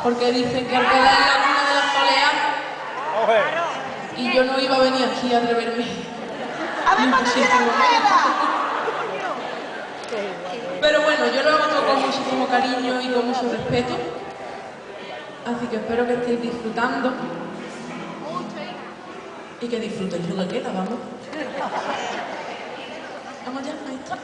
porque dicen que Alcalá es la cuna de las poleas y yo no iba a venir aquí a atreverme. A ver cuándo viene Alfreda. Pero bueno, yo lo hago todo con muchísimo cariño y con mucho respeto, así que espero que estéis disfrutando y que disfrutéis lo que queda, vamos. Vamos ya, ahí está.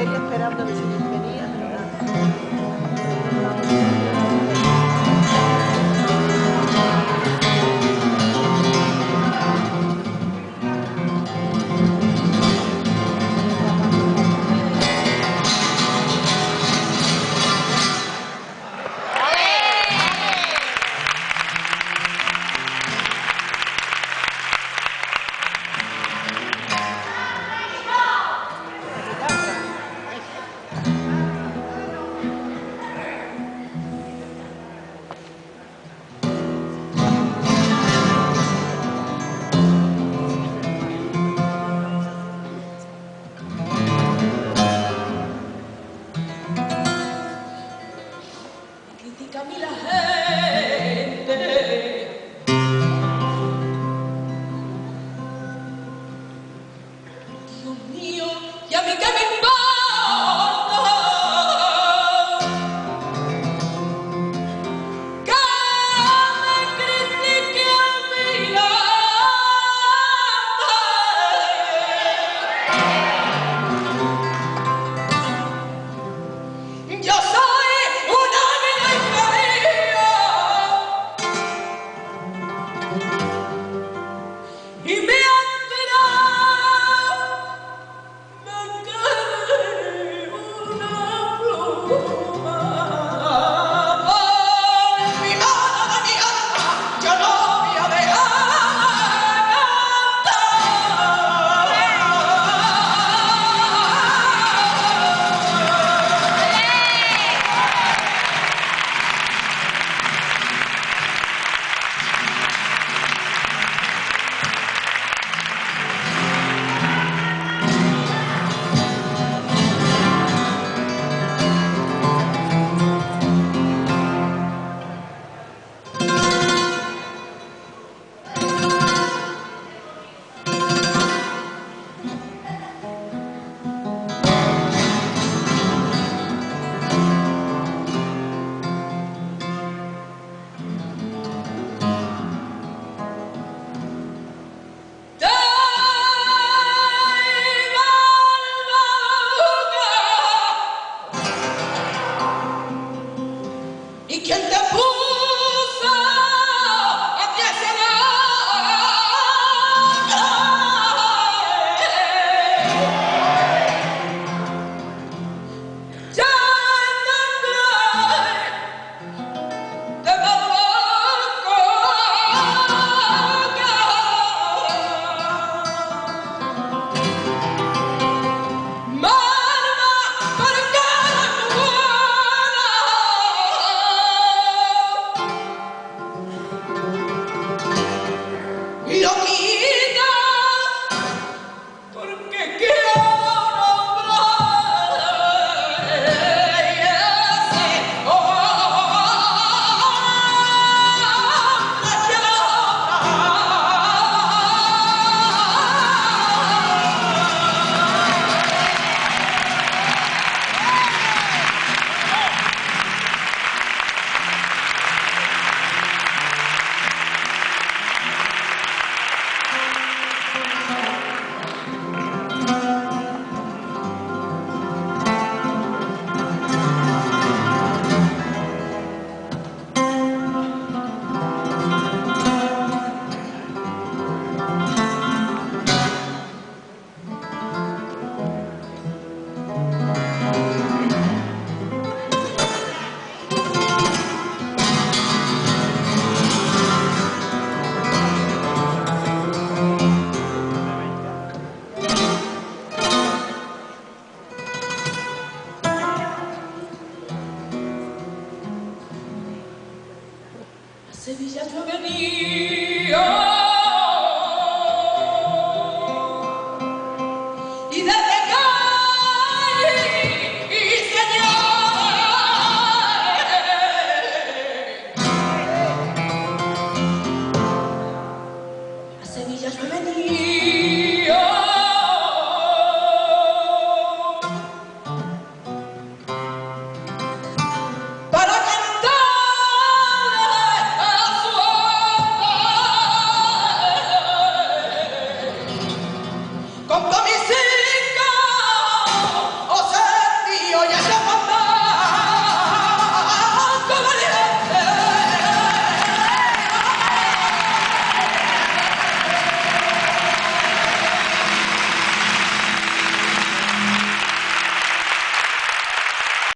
Esperando que se venía, pero ya yo venía y desde